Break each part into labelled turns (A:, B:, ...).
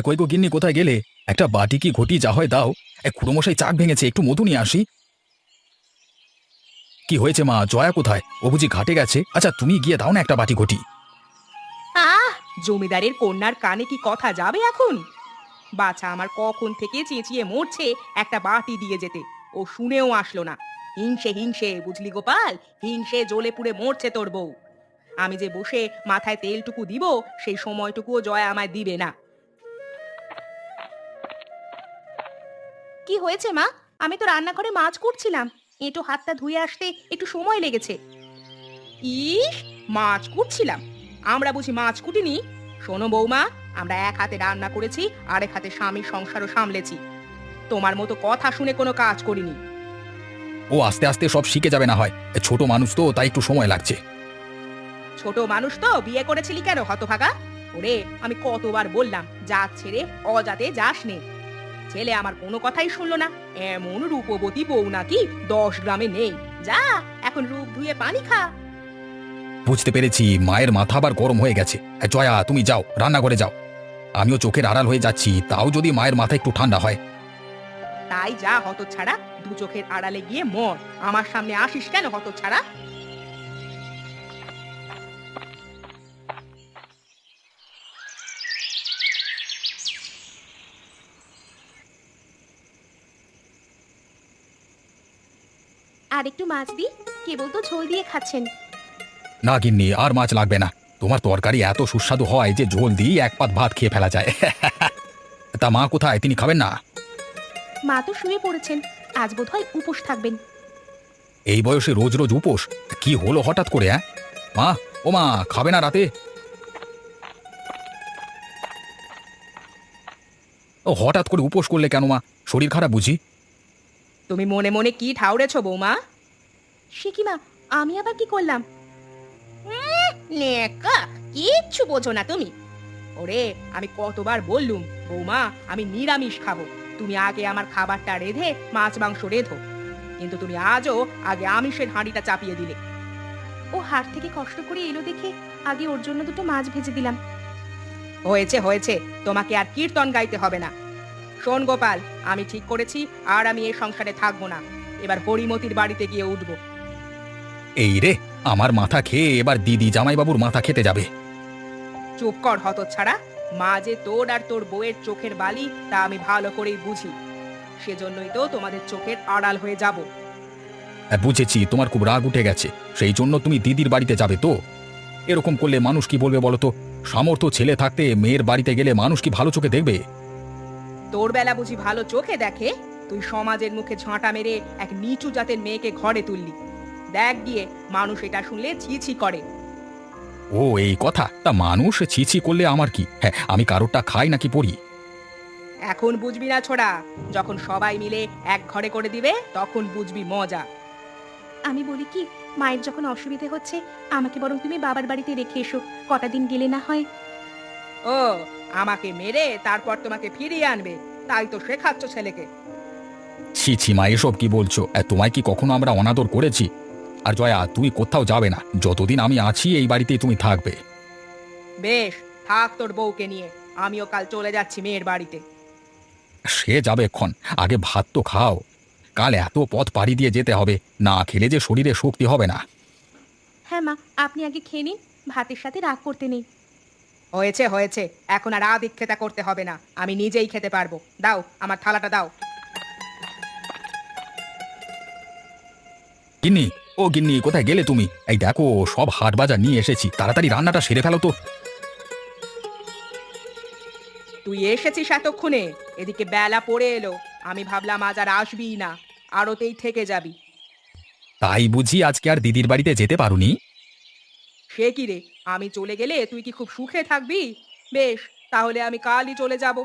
A: কই গো গিন্নি, কোথায় গেলে? একটা বাটি কি ঘটি যা হয় দাও। খুড়োমশাই চাক ভেঙেছে, একটু মধু নিয়ে আসি। কি হয়েছে মা, জয়া কোথায়? ও বুঝি ঘাটে গেছে? আচ্ছা তুমি গিয়ে দাও না একটা বাটি ঘটি।
B: আহ, জমিদারের কন্যার কানে কি কথা যাবে এখন? বাছা আমার কখন থেকে চেঁচিয়ে মরছে একটা বাটি দিয়ে যেতে, ও শুনেও আসলো না। হিংসে হিংসে, বুঝলি গোপাল, হিংসে জ্বলে পুড়ে মরছে তোর বউ। আমি যে বসে মাথায় তেলটুকু দিব, সেই সময়টুকুও জয়া আমায় দিবে না। কি হয়েছে মা? আমি তো রান্নাঘরে মাছ কুটছিলাম, এঁটো হাতটা ধুয়ে আসতে একটু সময় লেগেছে। ইস, মাছ কুটছিলাম? আমরা বুঝি মাছ কুটিনি? শোনো বৌমা, আমরা এক হাতে রান্না করেছি, আরেক হাতে স্বামীর সংসারও সামলেছি। তোমার মতো কথা শুনে কোনো কাজ করিনি।
A: ও আস্তে আস্তে সব শিখে যাবে না হয়। ছোট মানুষ তো, তাই একটু সময় লাগছে।
B: ছোট মানুষ তো বিয়ে করেছিলি কেন হতভাগা? ওরে, আমি কতবার বললাম জাত ছেড়ে অজাতে যাস নে। ছেলে আমার কোনো কথাই শুনলো না। এমন রূপবতী বউ নাকি 10 গ্রামে নেই। যা, এখন রূপ ধুয়ে পানি খা।
A: বুঝতে পেরেছি, মায়ের মাথা আবার গরম হয়ে গেছে। জয়া তুমি যাও, রান্নাঘরে যাও। আমিও চোখের আড়াল হয়ে যাচ্ছি, তাও যদি মায়ের মাথা একটু ঠান্ডা হয়।
B: তাই যা হতচ্ছাড়া, দু চোখের আড়ালে গিয়ে মর। আমার সামনে আসিস কেন হতচ্ছাড়া?
C: আর একটু মাছ দি, কেবল তো ঝোল দিয়ে খাচ্ছেন।
A: না গিন্নি, আর মাছ লাগবে না। তোমার তরকারি এত সুস্বাদু হয় যে ঝোল দিয়ে এক পাত ভাত খেয়ে ফেলা যায়। তা মা কোথায়, তিনি খাবেন না?
C: মা তো শুয়ে পড়েছেন, আজ বোধহয় উপোস থাকবেন।
A: এই বয়সে রোজ রোজ উপোস? কি হলো হঠাৎ করে? মা, ও মা, খাবে না রাতে? ও হঠাৎ করে উপোস করলে কেন মা? শরীর খারাপ বুঝি?
B: তুমি মনে মনে কি ঠাউরেছো বৌমা?
C: সে কি মা, আমি আবার কি করলাম?
B: নেকা, কিচ্ছু বোঝো না তুমি। ওরে, আমি কতবার বললুম বৌমা আমি নিরামিষ খাবো, তুমি আগে আমার খাবারটা রেঁধে মাছ মাংস রেঁধো। কিন্তু তুমি আজও আগে আমিষের হাঁড়িটা চাপিয়ে দিলে।
C: ও হাট থেকে কষ্ট করে এলো দেখে আগে ওর জন্য দুটো মাছ ভেজে দিলাম।
B: হয়েছে হয়েছে, তোমাকে আর কীর্তন গাইতে হবে না। শোন গোপাল, আমি ঠিক করেছি আর আমি এ সংসারে থাকবো না। এবার হরিমতির বাড়িতে গিয়ে উঠবো।
A: এই রে, আমার মাথা খেয়ে এবার দিদি জামাইবাবুর মাথা খেতে যাবে।
B: চুপ কর হতচ্ছাড়া। মা যে তোর আর তোর বউয়ের চোখের বালি তা আমি ভালো করেই বুঝি। সেজন্যই তো তোমাদের চোখের আড়াল হয়ে যাব।
A: বুঝেছি, তোমার খুব রাগ উঠে গেছে, সেই জন্য তুমি দিদির বাড়িতে যাবে তো? এরকম করলে মানুষ কি বলবে বলো তো? সামর্থ্য ছেলে থাকতে মেয়ের বাড়িতে গেলে মানুষ কি ভালো চোখে দেখবে?
B: তোর বেলা বুঝি ভালো চোখে দেখে? তুই সমাজের মুখে ঝাঁটা মেরে এক নিচু জাতের মেয়েকে ঘরে তুললি। দেখ গিয়ে, মানুষ এটা শুনলে ছি ছি করে।
A: ও এই কথা? তা মানুষ ছিছি করলে আমার কি? হ্যাঁ, আমি কারোরটা খাই নাকি পড়ি?
B: এখন বুঝবি না ছোড়া, যখন সবাই মিলে এক ঘরে করে দিবে তখন বুঝবি মজা।
C: আমি বলি কি, মায়ের যখন অসুবিধে হচ্ছে আমাকে বরং তুমি বাবার বাড়িতে রেখে এসো, কটা দিন গেলে না হয়?
B: ও, আমাকে মেরে তারপর তোমাকে ফিরিয়ে আনবে, তাই তো শেখাচ্ছ ছেলেকে।
A: ছি ছি মা, এসব কি বলছো? তোমায় কি কখনো আমরা অনাদর করেছি? আর জয়া, তুই কোথাও যাবে না, যতদিন আমি আছি এই বাড়িতেই তুমি থাকবে।
B: বেশ, থাক তোর বউকে নিয়ে। আমিও কাল চলে যাচ্ছি মেয়ের বাড়িতে।
A: সে যাবে ক্ষণ, আগে ভাত তো খাও। কাল এত পথ পাড়ি দিয়ে যেতে হবে, না খেলে যে শরীরে শক্তি হবে না।
C: হ্যাঁ মা, আপনি আগে খেয়ে নিন, ভাতের সাথে রাগ করতে নেই।
B: হয়েছে হয়েছে, এখন আর আদিক্ষেতা করতে হবে না, আমি নিজেই খেতে পারবো। দাও, আমার থালাটা দাও।
A: গিন্নি, ও গিন্নি, কোথায় গেলে তুমি? এই দেখো, সব হাট বাজার নিয়ে এসেছি, তাড়াতাড়ি রান্নাটা সেরে ফেলো তো।
B: তুই এসেছিস এতক্ষণে? এদিকে বেলা পড়ে এলো, আমি ভাবলাম আজ আর আসবিই না, আরতেই থেকে যাবি।
A: তাই বুঝি আজকে আর দিদির বাড়িতে যেতে পারুনি?
B: সে কি রে, আমি চলে গেলে তুই কি খুব সুখে থাকবি? বেশ, তাহলে আমি কালই চলে যাব।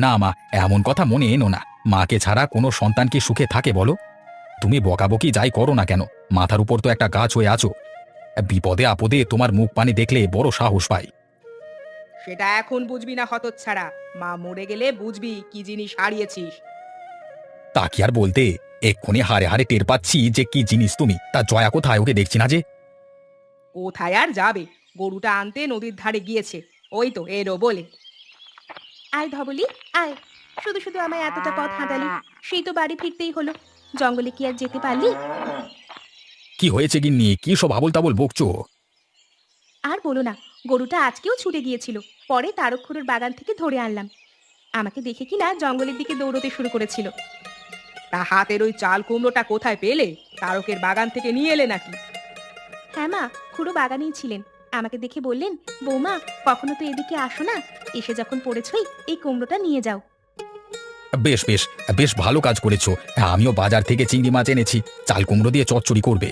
A: না মা, এমন কথা মনে এনো না। মাকে ছাড়া কোনো সন্তান কি সুখে থাকে বলো? তুমি বকাবকি যাই করো না কেন, মাথার উপর তো একটা গাছ হয়ে আছো। বিপদে আপদে তোমার মুখ পানি দেখলে বড় সাহস পাই।
B: সেটা এখন বুঝবি না হতচ্ছাড়া, মা মরে গেলে বুঝবি কি জিনিস হারিয়েছিস।
A: তা কি আর বলতে, এক্ষুনি হারে হারে টের পাচ্ছি যে কি জিনিস তুমি। তা জয়া কোথায়, ওকে দেখছি না যে?
B: কোথায় আর যাবে, গরুটা আনতে নদীর ধারে গিয়েছে, ওই তো এলো বলে।
C: আয় ধবলি, আয়। শুধু শুধু আমায় এতটা পথ হাঁটালি, সেই তো বাড়ি ফিরতেই হলো। জঙ্গলে কি আর যেতে পারলি?
A: কি হয়েছে গিন্নি, কি সব আবোল তাবোল বকছো?
C: আর বলো না, গরুটা আজকেও ছুটে গিয়েছিল। পরে তারকখুড়োর বাগান থেকে ধরে আনলাম। আমাকে দেখে কিনা জঙ্গলের দিকে দৌড়তে শুরু করেছিল।
B: তা হাতের ওই চাল কুমড়োটা কোথায় পেলে? তারকের বাগান থেকে নিয়ে এলে নাকি?
C: হ্যাঁ মা, খুড়ো বাগানেই ছিলেন। আমাকে দেখে বললেন, বৌমা কখনো তো এদিকে আসো না, এসে যখন পড়েছই এই কুমড়োটা নিয়ে যাও।
A: বেশ বেশ, বেশ ভালো কাজ করেছো। আমিও বাজার থেকে চিংড়ি মাছ এনেছি, চাল কুমড়ো দিয়ে চচ্চড়ি করবে।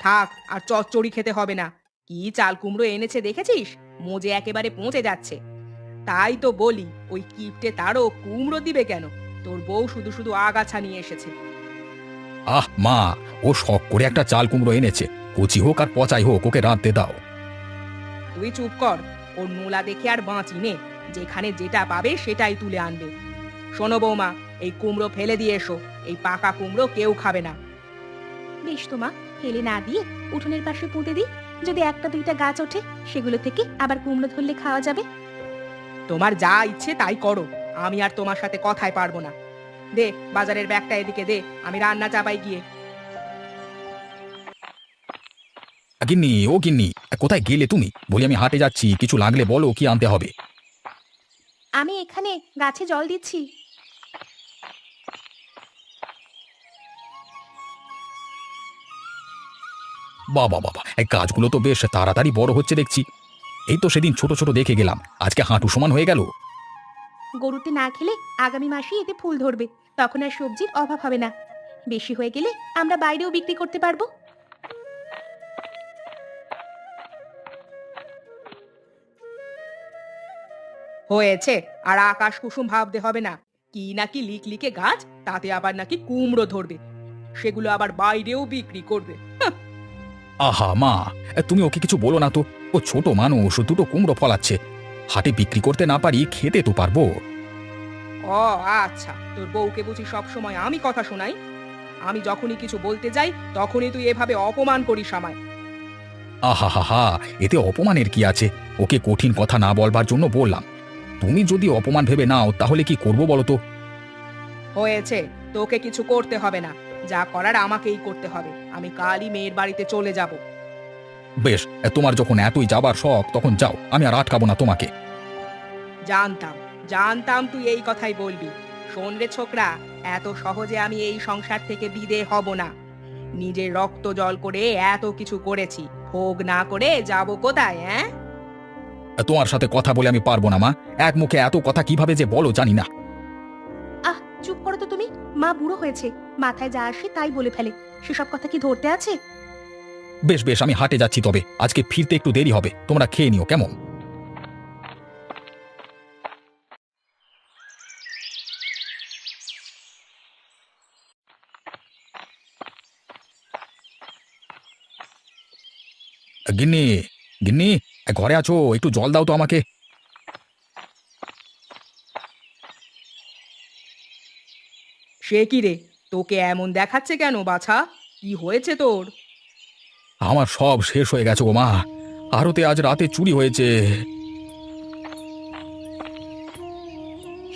B: থাক, আর চচ্চড়ি খেতে হবে না। কি চাল কুমড়ো এনেছে দেখেছিস? মোজে একেবারে পৌঁছে যাচ্ছে। তাই তো বলি, ওই কিপটে তারও কুমড়ো দিবে কেন? তোর বউ শুধু শুধু আগাছা নিয়ে এসেছে।
A: আহ মা, ও শখ করে একটা চাল কুমড়ো এনেছে, কচি হোক আর পচাই হোক ওকে রাঁধতে দাও।
B: তুই চুপ কর। ওর নোলা দেখে আর বাঁচি নে। যেখানে যেটা পাবে সেটাই তুলে আনবে। শোনো বৌমা, এই কুমড়ো ফেলে দিয়ে এসো। এই পাকা কুমড়ো কেউ খাবে না।
C: বেশ তো মা, ফেলে না দিয়ে উঠোনের পাশে পুঁতে দিই। যদি একটা দুইটা গাছ ওঠে, সেগুলো থেকে আবার কুমড়ো ধরলে খাওয়া যাবে।
B: তোমার যা ইচ্ছে তাই করো। আমি আর তোমার সাথে কথায় পারবো না। দে বাজারের ব্যাগটা এদিকে দে, আমি রান্না চাপাই গিয়ে।
A: গিন্নি, ও গিন্নি, কোথায় গেলে তুমি? বলি আমি হাটে যাচ্ছি, কিছু লাগলে বলো কি আনতে হবে।
C: আমি এখানে গাছে জল দিচ্ছি।
A: বাবা বাবা, এই গাছগুলো তো বেশ তাড়াতাড়ি বড় হচ্ছে দেখছি। এই তো সেদিন ছোট ছোট দেখে গেলাম, আজকে হাঁটু সমান হয়ে গেল।
C: গরুতে না খেলে আগামী মাসে এতে ফুল ধরবে, তখন আর সবজির অভাব হবে না। বেশি হয়ে গেলে আমরা বাইরেও বিক্রি করতে পারবো।
B: হয়েছে, আর আকাশ কুসুম ভাবতে হবে না। কি নাকি লিকলিকে গাছ, তাতে আবার নাকি কুমড়ো ধরবে। সেগুলো আবার বাইরেও বিক্রি করবে।
A: আহা মা, তুমি ওকে কিছু বলো না তো। ও ছোট মানুষ, দুটো কুমড়ো ফলাচ্ছে। হাটে বিক্রি করতে না পারি, খেতে তো পারবো।
B: ও আচ্ছা, তোর বউকে বুঝি সব সময় আমি কথা শোনাই? আমি যখনই কিছু বলতে যাই তখনই তুই এভাবে অপমান করিস আমায়।
A: আহা হা হা, এতে অপমানের কি আছে? ওকে কঠিন কথা না বলবার জন্য বললাম। তুমি যদি অপমান ভেবে নাও তাহলে কি করব বলো তো?
B: হয়েছে, তোকে কিছু করতে হবে না। যা করার আমাকেই করতে হবে। আমি কালই মেয়ের বাড়িতে চলে যাব।
A: বেশ, তোমার যখন এতই যাবার শখ তখন যাও, আমি আর আটকাবো না তোমাকে।
B: জানতাম, জানতাম তুই এই কথাই বলবি। শোন রে ছোকরা, এত সহজে আমি এই সংসার থেকে বিদেয় হব না। নিজের রক্ত জল করে এত কিছু করেছি, ভোগ না করে যাব কোথায়? হ্যাঁ,
A: তোমার সাথে কথা বলে আমি পারবো না মা। এক মুখে এত কথা কিভাবে যে বলো জানি না।
C: আহ, চুপ করো তো তুমি। মা বুড়ো হয়েছে, মাথায় যা আসে তাই বলে ফেলে। সেসব কথা কি ধরতে আছে?
A: বেশ বেশ, আমি হাটে যাচ্ছি, তবে আজকে ফিরতে একটু দেরি হবে, তোমরা খেয়ে নিও কেমন। গিন্নি, গিন্নি, ঘরে আছো? একটু জল দাও তো আমাকে।
B: সে কি রে, তোকে এমন দেখাচ্ছে কেন বাছা? কি হয়েছে তোর?
A: আমার সব শেষ হয়ে গেছে গো মা। আরতে আজ রাতে চুরি হয়েছে।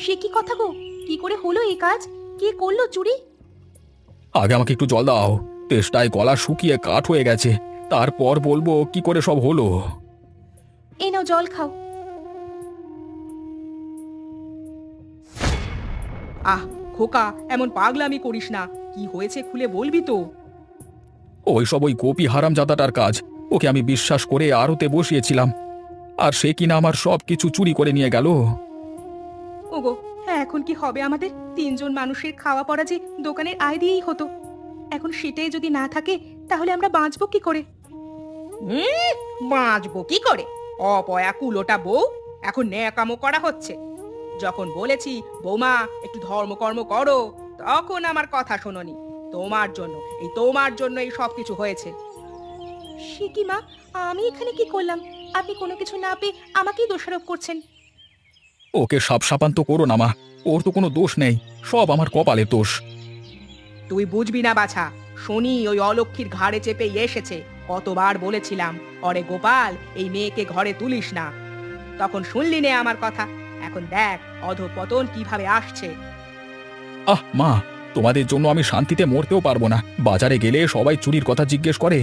C: সে কি কথা গো? কি করে হলো এই কাজ? কে করলো চুরি?
A: আগে আমাকে একটু জল দাও, তেষ্টায় গলা শুকিয়ে কাঠ হয়ে গেছে। তারপর বলবো কি করে সব হলো।
C: এই নাও জল খাও।
B: আহ খোকা, এমন পাগলামি করিস না। কি হয়েছে খুলে বলবি তো?
A: ওইসব ওই গোপী হারামজাদাটার কাজ। ওকে আমি বিশ্বাস করে আড়তে বসিয়েছিলাম, আর সে কিনা আমার সব কিছু চুরি করে নিয়ে গেল।
C: ওগো, হ্যাঁ, এখন কি হবে আমাদের? তিনজন মানুষের খাওয়া পড়া যে দোকানের আয় দিয়েই হতো, এখন সেটাই যদি না থাকে তাহলে আমরা বাঁচবো কি করে?
B: বাঁচবো কি করে? অপয়া কুলোটা বউ, এখন ন্যাকামো করা হচ্ছে। যখন বলেছি বৌমা একটু ধর্মকর্ম করো, তখন আমার কথা শোনোনি। তোমার জন্য, তোমার জন্য এই সব কিছু হয়েছে।
C: সে কি মা, আমি এখানে কি করলাম? আপনি কোনো কিছু না পেয়ে আমাকেই দোষারোপ করছেন।
A: ওকে সাপ সাপান্ত করো না মা, ওর তো কোনো দোষ নেই, সব আমার কপালের দোষ।
B: তুই বুঝবি না বাছা, শনি ওই অলক্ষীর ঘাড়ে চেপে এসেছে। কতবার বলেছিলাম, অরে গোপাল, এই মেয়েকে ঘরে তুলিস না। তখন শুনলি নে আমার কথা। এখন দেখ অধঃপতন কিভাবে আসছে।
A: আহ মা, তোমাদের জন্য আমি শান্তিতে মরতেও পারবো না। বাজারে গেলে সবাই চুরির কথা জিজ্ঞেস করে,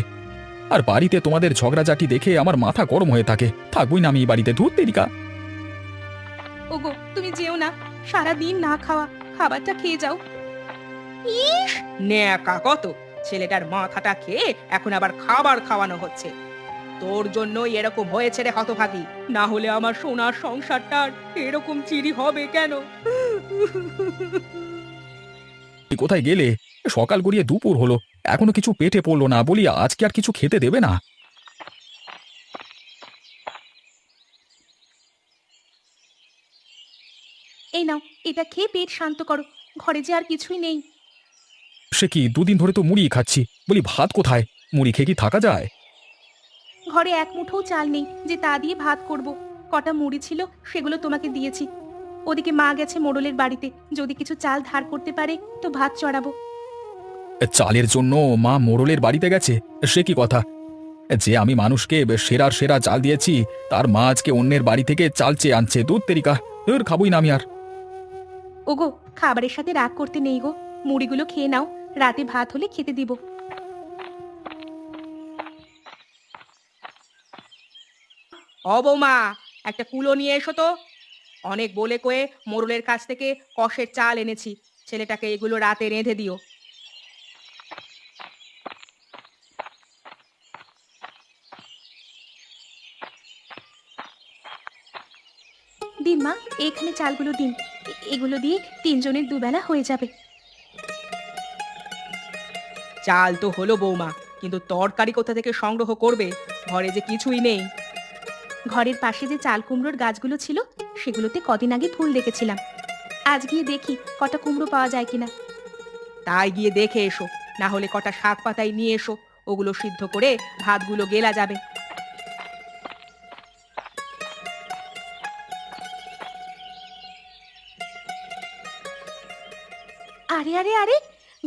A: আর বাড়িতে তোমাদের ঝগড়াঝাটি দেখে আমার মাথা গরম হয়ে থাকে। থাকবই না আমি এই বাড়িতে, ধুর তেরিকা।
C: ওগো তুমি যেও না, সারা দিন না খাওয়া, খাবারটা খেয়ে যাও।
B: ইস, ন্যাকা কত! ছেলেটার মাথাটা খেয়ে এখন আবার খাবার খাওয়ানো হচ্ছে। তোর জন্যই এরকম হয়েছে রে হতভাগী, না হলে আমার সোনার সংসারটার এরকম চিরি হবে কেন?
A: তুমি কোথায় গেলে? সকাল গড়িয়ে দুপুর হলো, এখনো কিছু পেটে পড়লো না, বলি আজকে আর কিছু খেতে দেবে না?
C: এই নাও, এটা খেয়ে পেট শান্ত করো, ঘরে যে আর কিছুই নেই।
A: সে কি, দুদিন ধরে তো মুড়ি খাচ্ছি, বলি ভাত কোথায়? মুড়ি খেয়ে কি থাকা যায়?
C: ঘরে এক মুঠোও চাল নেই যে তা দিয়ে ভাত করব। কটা মুড়ি ছিল সেগুলো তোমাকে দিয়েছি। ওদিকে মা গেছে মোড়লের বাড়িতে, যদি কিছু চাল ধার করতে পারে তো ভাত চড়াবো।
A: চালের জন্য মা মোড়লের বাড়িতে গেছে? সে কি কথা! যে আমি মানুষকে সেরার সেরা চাল দিয়েছি, তার মা আজকে অন্যের বাড়ি থেকে চাল চেয়ে আনছে, দুধ তেরিকা। খাবই না আমি আর।
C: ওগো, খাবারের সাথে রাগ করতে নেই গো, মুড়িগুলো খেয়ে নাও, রাতে ভাত হলে খেতে দিব।
B: ও বৌমা, একটা কুলো নিয়ে এসো তো। অনেক বলে কয়ে মোড়লের কাছ থেকে কষের চাল এনেছি, ছেলেটাকে এগুলো রাতে রেঁধে দিও।
C: দিন মা, এখানে চালগুলো দিন, এগুলো দিয়ে তিনজনের দুবেলা হয়ে যাবে।
B: চাল তো হলো বৌমা, কিন্তু তরকারি কোথা থেকে সংগ্রহ করবে? ঘরে যে কিছুই নেই।
C: ঘরের পাশে যে চাল কুমড়োর গাছগুলো ছিল সেগুলোতে কদিন আগে ফুল দেখেছিলাম, আজ গিয়ে দেখি কটা কুমড়ো পাওয়া যায় কিনা।
B: তাই গিয়ে দেখে এসো, না হলে কটা শাক পাতাই নিয়ে এসো, ওগুলো সিদ্ধ করে ভাতগুলো গেলা যাবে।
C: আরে আরে আরে,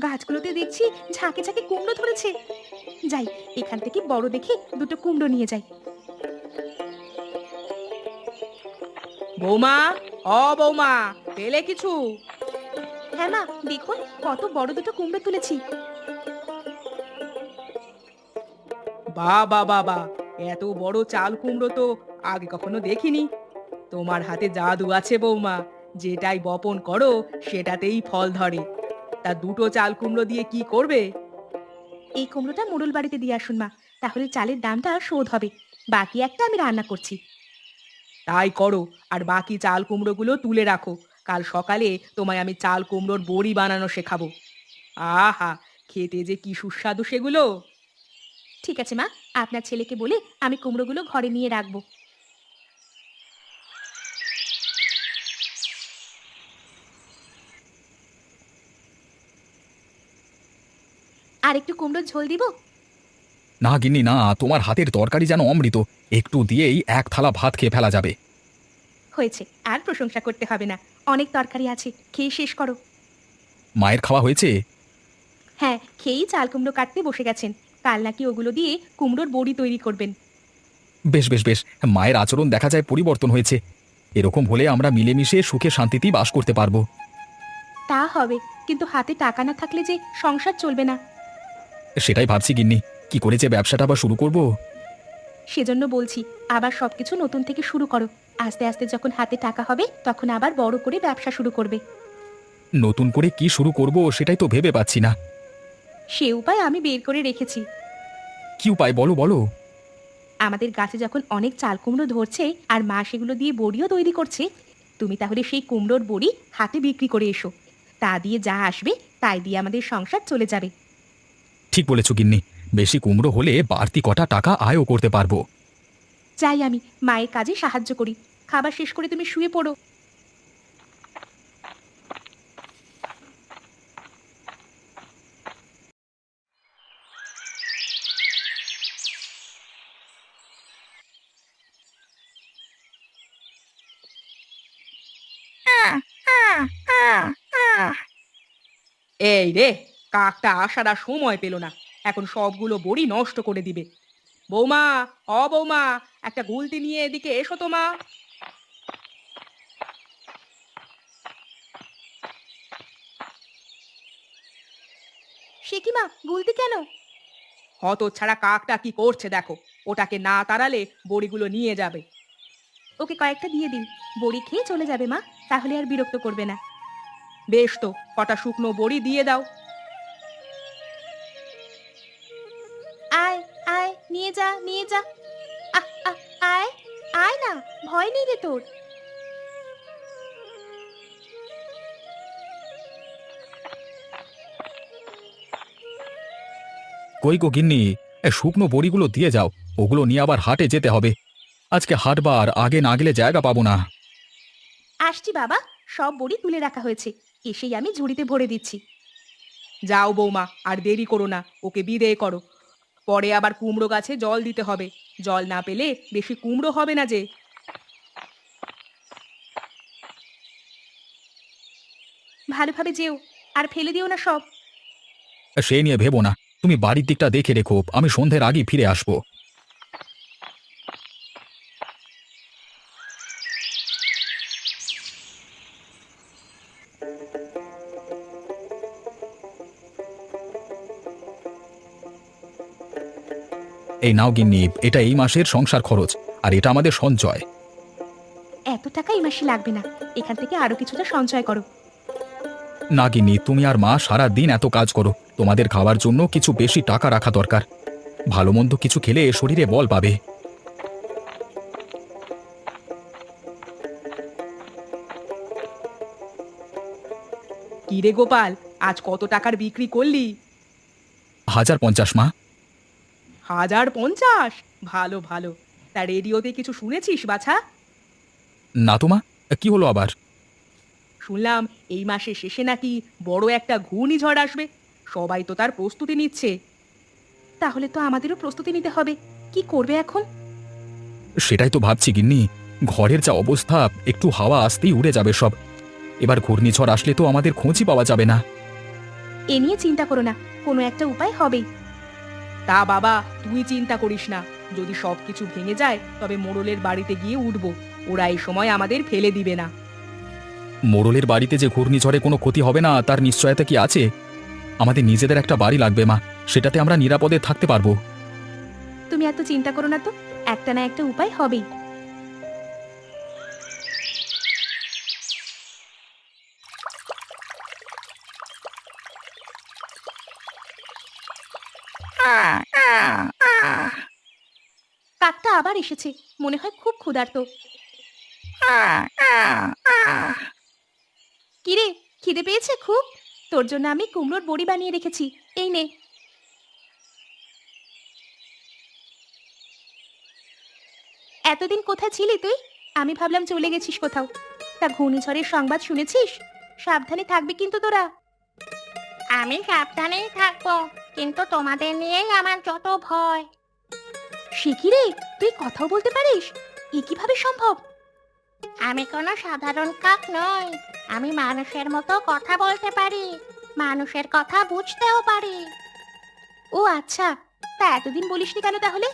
C: গাছগুলোতে দেখছি ঝাঁকে ঝাঁকে কুমড়ো ধরেছে। যাই, এখান থেকে বড় দেখে দুটো কুমড়ো নিয়ে যাই।
B: বৌমা, ও বৌমা, পেলে কিছু?
C: হ্যাঁ মা, দেখুন কত বড় দুটো কুমড়ো তুলেছি।
B: বাবা বাবা, এত বড় চাল কুমড়ো তো আগে কখনো দেখিনি। তোমার হাতে জাদু আছে বৌমা, যেটাই বপন করো সেটাতেই ফল ধরে। তা দুটো চাল কুমড়ো দিয়ে কি করবে?
C: এই কুমড়োটা মোড়ল বাড়িতে দিয়ে আসুন মা, তাহলে চালের দামটা শোধ হবে। বাকি একটা আমি রান্না করছি।
B: তাই করো, আর বাকি চাল কুমড়োগুলো তুলে রাখো। কাল সকালে তোমায় আমি চাল কুমড়োর বড়ি বানানো শেখাবো। আহা, খেতে যে কি সুস্বাদু সেগুলো!
C: ঠিক আছে মা, আপনার ছেলেকে বলে আমি কুমড়োগুলো ঘরে নিয়ে রাখবো। আর একটু কুমড়োর ঝোল দিব?
A: না গিন্নি না, তোমার হাতের তরকারি যেন অমৃত, একটু দিয়েই এক থালা ভাত খেয়ে ফেলা যাবে।
C: হয়েছে, আর প্রশংসা করতে হবে না, অনেক তরকারি আছে, খেয়ে শেষ করো।
A: মায়ের খাওয়া হয়েছে?
C: হ্যাঁ, খেয়েই চাল কুমড়ো কাটতে বসে গেছেন। কাল নাকি ওগুলো দিয়ে কুমড়োর বড়ি তৈরি করবেন।
A: বেশ বেশ বেশ, মায়ের আচরণ দেখা যায় পরিবর্তন হয়েছে। এরকম হলে আমরা মিলেমিশে সুখে শান্তিতেই বাস করতে পারবো।
C: তা হবে, কিন্তু হাতে টাকা না থাকলে যে সংসার চলবে না।
A: সেটাই ভাবছি গিন্নি, কি করে যে ব্যবসাটা আবার শুরু করব।
C: সেজন্য বলছি, আবার সবকিছু নতুন থেকে শুরু করো। আস্তে আস্তে যখন হাতে টাকা হবে তখন আবার বড় করে ব্যবসা শুরু করবে।
A: নতুন করে কি শুরু করব সেটাই তো ভেবে পাচ্ছি না।
C: সে উপায় আমি বের করে রেখেছি।
A: কি উপায়, বলো বলো।
C: আমাদের গাছে যখন অনেক চাল কুমড়ো ধরছে আর মা সেগুলো দিয়ে বড়িও তৈরি করছে, তুমি তাহলে সেই কুমড়োর বড়ি হাতে বিক্রি করে এসো। তা দিয়ে যা আসবে তাই দিয়ে আমাদের সংসার চলে যাবে।
A: ঠিক বলেছ গিন্নি, বেশি কুমড়ো হলে বাড়তি কটা টাকা আয়ও করতে পারবো।
C: যাই, আমি মায়ের কাজে সাহায্য করি। খাবার শেষ করে তুমি শুয়ে পড়ো।
B: এই রে, কাকটা আসার আর সময় পেল না, এখন সবগুলো বড়ি নষ্ট করে দিবে। বৌমা, ও বৌমা, একটা গুলতি নিয়ে এদিকে এসো তো মা।
C: সে কি মা, গুলতি কেন?
B: হতচ্ছাড়া কাকটা কি করছে দেখো, ওটাকে না তাড়ালে বড়িগুলো নিয়ে যাবে।
C: ওকে কয়েকটা দিয়ে দিন, বড়ি খেয়ে চলে যাবে মা, তাহলে আর বিরক্ত করবে না।
B: বেশ তো, কটা শুকনো বড়ি দিয়ে দাও।
C: আয় আয়, নিয়ে যা নিয়ে যা। আহ আহ, আয় আয় না, ভয় নেই রে তোর।
A: কই গো গিন্নি, শুকনো বড়িগুলো দিয়ে যাও, ওগুলো নিয়ে আবার হাটে যেতে হবে। আজকে হাটবার, আগে না গেলে জায়গা পাবো না।
C: আসছি বাবা, সব বড়ি তুলে রাখা হয়েছে, এসেই আমি ঝুড়িতে ভরে দিচ্ছি।
B: যাও বৌমা, আর দেরি করো না, ওকে বিদেয় করো। পরে আবার কুমড়ো গাছে জল দিতে হবে, জল না পেলে বেশি কুমড়ো হবে না যে।
C: ভালোভাবে যেও, আর ফেলে দিও না সব।
A: সে নিয়ে ভেবো না, তুমি বাড়ির দিকটা দেখে রেখো, আমি সন্ধ্যের আগেই ফিরে আসবো। এই নাও গিন্নি, এটা এই মাসের সংসার খরচ, আর এটা আমাদের সঞ্চয়।
C: এত টাকা এই মাসে লাগবে না, এখান থেকে আরো কিছুটা সঞ্চয় করো।
A: না গিন্নি, তুমি আর মা সারা দিন এত কাজ করো, তোমাদের খাওয়ার জন্য কিছু বেশি টাকা রাখা দরকার। ভালো মন্দ কিছু খেলে শরীরে বল পাবে।
B: কি রে গোপাল, আজ কত টাকার বিক্রি করলি?
A: 1050 মা।
B: 1050? ভালো ভালো। তা রেডিওতে কিছু শুনেছিস বাছা?
A: না তো মা, কি হলো আবার?
B: শুনলাম এই মাসের শেষে নাকি বড় একটা ঘূর্ণিঝড় আসবে, সবাই তো তার প্রস্তুতি নিচ্ছে।
C: তাহলে তো আমাদেরও প্রস্তুতি নিতে হবে, কি করবে এখন?
A: সেটাই তো ভাবছি গিন্নি, ঘরের যা অবস্থা, একটু হাওয়া আসতেই উড়ে যাবে সব। এবার ঘূর্ণিঝড় আসলে তো আমাদের খোঁজই পাওয়া যাবে না।
C: এ নিয়ে চিন্তা করো না, কোনো একটা উপায় হবেই।
B: তা বাবা, তুই চিন্তা করিস না, যদি সবকিছু ভেঙে যায় তবে মোড়লের বাড়িতে গিয়ে উঠবো, ওরা এই সময় আমাদের ফেলে দিবে না।
A: মোড়লের বাড়িতে যে ঘূর্ণিঝড়ে কোনো ক্ষতি হবে না তার নিশ্চয়তা কি আছে? আমাদের নিজেদের একটা বাড়ি লাগবে মা, সেটাতে আমরা নিরাপদে থাকতে পারবো।
C: তুমি এত চিন্তা করো না তো, একটা না একটা উপায় হবেই। কাকটা আবার এসেছে, মনে হয় খুব ক্ষুধার্ত। কিরে, খিদে পেয়েছে খুব? তোর জন্য আমি কুমড়োর বড়ি বানিয়ে রেখেছি, এই নে। এতদিন কোথায় ছিলি তুই? আমি ভাবলাম চলে গেছিস কোথাও। তা ঘূর্ণিঝড়ের সংবাদ শুনেছিস? সাবধানে থাকবি কিন্তু তোরা।
D: আমি সাবধানেই থাকবো, কিন্তু তোমাদের নিয়েই আমার যত ভয়।
C: সে কি রে, তুই কথাও বলতে পারিস? এ কিভাবে সম্ভব?
D: আমি কোনো সাধারণ কাক নই, আমি মানুষের মতো কথা বলতে পারি, মানুষের কথা বুঝতেও পারি।
C: ও আচ্ছা, তা এতদিন বলিসনি কেন তাহলে?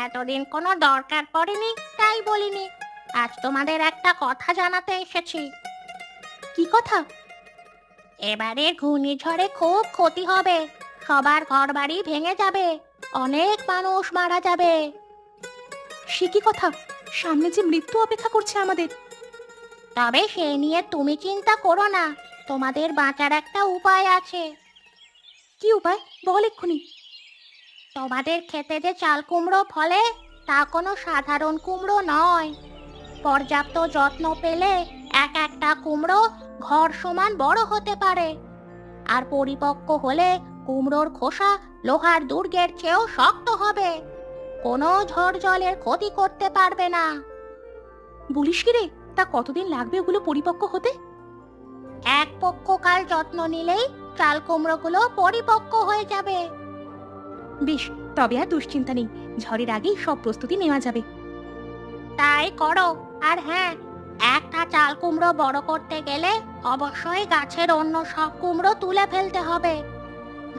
D: এতদিন কোনো দরকার পড়েনি তাই বলিনি, আজ তোমাদের একটা কথা জানাতে এসেছি।
C: কি কথা?
D: এবারে ঘূর্ণিঝড়ে খুব ক্ষতি হবে, সবার ঘরবাড়ি ভেঙে যাবে, অনেক মানুষ মারা যাবে।
C: সে কি কথা? সামনে যে মৃত্যু অপেক্ষা করছে আমাদের।
D: তবে সে নিয়ে তুমি চিন্তা করো না, তোমাদের বাঁচার একটা উপায় আছে।
C: কি উপায় বল এক্ষুনি।
D: তোমাদের খেতে যে চাল কুমড়ো ফলে তা কোনো সাধারণ কুমড়ো নয়, পর্যাপ্ত যত্ন পেলে এক একটা কুমড়ো ঘর সমান বড় হতে পারে, আর পরিপক্ক হলে কুমড়োর খোসা লোহার দুর্গের চেয়েও শক্ত হবে, কোনো ঝড় জলের ক্ষতি করতে পারবে না।
C: বলিস কি রে, তা কতদিন লাগবে ওগুলো পরিপক্ক হতে?
D: এক পক্ষকাল যত্ন নিলেই চাল কুমড়োগুলো পরিপক্ক হয়ে যাবে।
C: বেশ, তবে আর দুশ্চিন্তা নেই, ঝড়ের আগেই সব প্রস্তুতি নেওয়া যাবে।
D: তাই করো। আর হ্যাঁ, একটা চাল কুমড়ো বড় করতে গেলে অবশ্যই গাছের অন্য সব কুমড়ো তুলে ফেলতে হবে।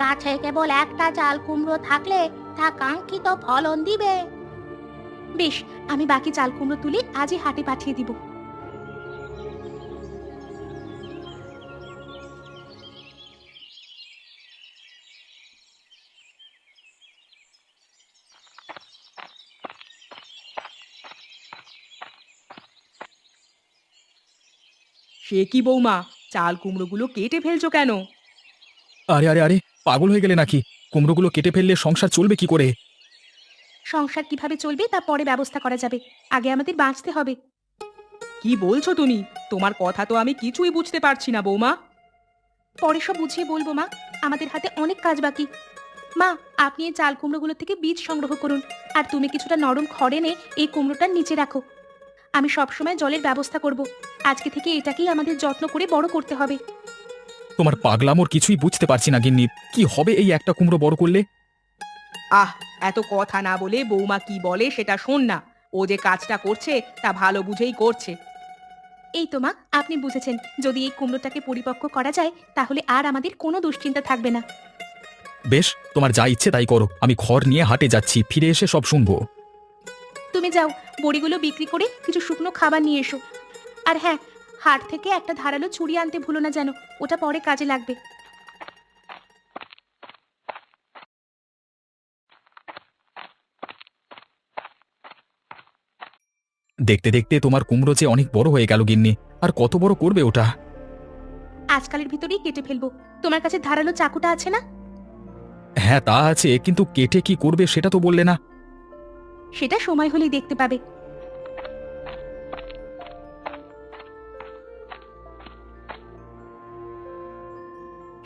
D: গাছে কেবল একটা চাল কুমড়ো থাকলে তা কাঙ্ক্ষিত ফলন দিবে।
C: বেশ, আমি বাকি চাল কুমড়ো তুলে আজই হাটে পাঠিয়ে দিব।
B: সে কি বৌমা, চাল কুমড়োগুলো কেটে ফেলছো কেন?
A: আরে আরে আরে, পাগল হয়ে গেলে নাকি? কুমড়োগুলো কেটে ফেললে সংসার চলবে কি করে?
C: সংসার কিভাবে চলবে তা পরে ব্যবস্থা করা যাবে, আগে আমাদের বাঁচতে হবে।
B: কি বলছো তুমি? তোমার কথা তো আমি কিছুই বুঝতে পারছি না বৌমা।
C: পরে সব বুঝিয়ে বলবো মা, আমাদের হাতে অনেক কাজ বাকি। মা, আপনি এই চাল কুমড়োগুলো থেকে বীজ সংগ্রহ করুন, আর তুমি কিছুটা নরম খড় এনে এই কুমড়োটার নিচে রাখো। আমি সবসময় জলের ব্যবস্থা করব। আজকে থেকে এটাকেই আমাদের যত্ন করে বড় করতে হবে।
A: তোমার পাগলামোর কিছুই বুঝতে পারছি না গিন্নি। কি হবে এই একটা কুমড়ো বড় করলে?
B: আহ, এত কথা না বলে বৌমা কি বলে সেটা শোন না। ও যে কাজটা করছে তা ভালো বুঝেই করছে।
C: এই তো মা, আপনি বুঝেছেন, যদি এই কুমড়োটাকে পরিপক্ক করা যায় তাহলে আর আমাদের কোনো দুশ্চিন্তা থাকবে না।
A: বেশ, তোমার যা ইচ্ছে তাই করো। আমি খড় নিয়ে হাটে যাচ্ছি, ফিরে এসে সব শুনবো।
C: তুমি যাও, বড়িগুলো বিক্রি করে কিছু শুকনো খাবার নিয়ে এসো। আর হ্যাঁ, হাট থেকে একটা ধারালো ছুরি আনতে ভুলো না যেন, ওটা পরে কাজে লাগবে।
A: দেখতে দেখতে তোমার কুমড়ো যে অনেক বড় হয়ে গেল গিন্নি। আর কত বড় করবে ওটা?
C: আজকালের ভিতরেই কেটে ফেলবো। তোমার কাছে ধারালো চাকুটা আছে না?
A: হ্যাঁ, তা আছে, কিন্তু কেটে কি করবে সেটা তো বললে না।
C: সেটা সময় হলেই দেখতে পাবে।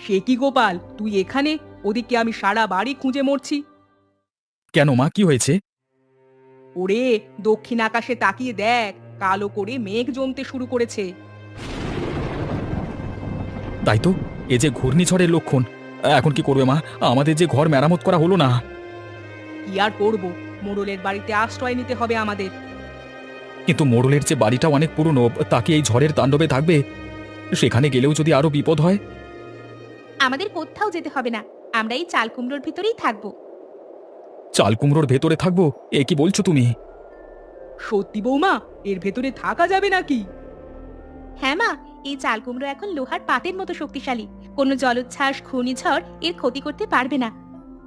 B: সে কি গোপাল, তুই এখানে? ওদিকে আমি সারা বাড়ি খুঁজে মরছি।
A: কেন মা, কি হয়েছে?
B: ওরে, দক্ষিণ আকাশে তাকিয়ে দেখ, কালো করে মেঘ জমতে শুরু করেছে।
A: তাই তো, এ যে ঘূর্ণিঝড়ের লক্ষণ। এখন কি করবে মা? আমাদের যে ঘর মেরামত করা হলো না।
B: কি আর করব, মোড়লের বাড়িতে আশ্রয় নিতে হবে আমাদের।
A: কিন্তু মোড়লের যে বাড়িটা অনেক পুরনো, তাকে এই ঝড়ের তাণ্ডবে থাকবে? সেখানে গেলেও যদি আরো বিপদ হয়?
C: আমাদের কোথাও যেতে হবে না, আমরা এই চাল কুমড়োর ভিতরেই থাকবো।
A: চাল কুমড়োর ভেতরে থাকবো? এ কি বলছো তুমি?
B: সত্যি বৌমা, এর ভেতরে থাকা যাবে নাকি?
C: হ্যাঁ মা, এই চাল কুমড়ো এখন লোহার পাতের মতো শক্তিশালী। কোনো জলোচ্ছ্বাস, ঘূর্ণিঝড় এর ক্ষতি করতে পারবে না।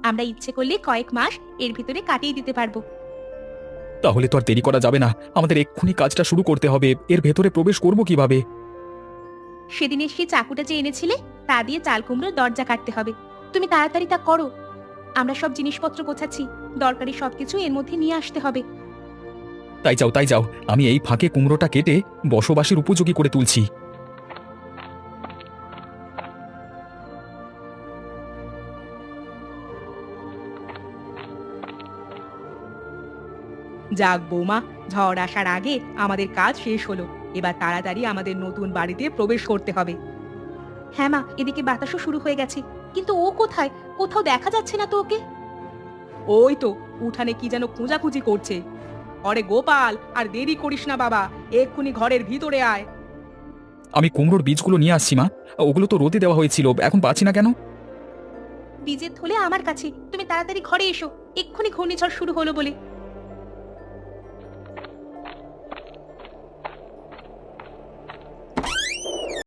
C: আমরা ইচ্ছে করলে কয়েক মাস এর ভিতরে কাটিয়ে দিতে পারবো।
A: তাহলে তো আর দেরি করা যাবে না, আমাদের এক্ষুনি কাজটা শুরু করতে হবে। এর ভেতরে প্রবেশ করব কিভাবে?
C: সেদিনের সেই চাকুটা যে এনেছিলে তা দিয়ে চাল কুমড়োর দরজা কাটতে হবে। তুমি তাড়াতাড়ি তা করো। আমরা সব জিনিসপত্র গোছাচ্ছি, দরকারি সবকিছু এর মধ্যে নিয়ে আসতে হবে।
A: তাই যাও, তাই যাও, আমি এই ফাঁকে কুমড়োটা কেটে বসবাসের উপযোগী করে তুলছি।
B: যাক বৌমা, ঝড় আসার আগে আমাদের কাজ শেষ হলো। এবার তাড়াতাড়ি আমাদের নতুন বাড়িতে প্রবেশ করতে হবে।
C: হ্যাঁ মা, এদিকে বাতাসও শুরু হয়ে গেছে, কিন্তু ও কোথায়? কোথাও দেখা যাচ্ছে না তো ওকে।
B: ওই তো উঠানে কি যেন খোঁজাখুঁজি করছে। অরে গোপাল, আর দেরি করিস না বাবা, এক্ষুনি ঘরের ভিতরে আয়।
A: আমি কুমড়োর বীজগুলো নিয়ে আসছি মা। ওগুলো তো রোদে দেওয়া হয়েছিল, এখন পাচ্ছি না কেন?
C: বীজের থলে আমার কাছে, তুমি তাড়াতাড়ি ঘরে এসো, এক্ষুনি ঘূর্ণিঝড় শুরু হলো বলে।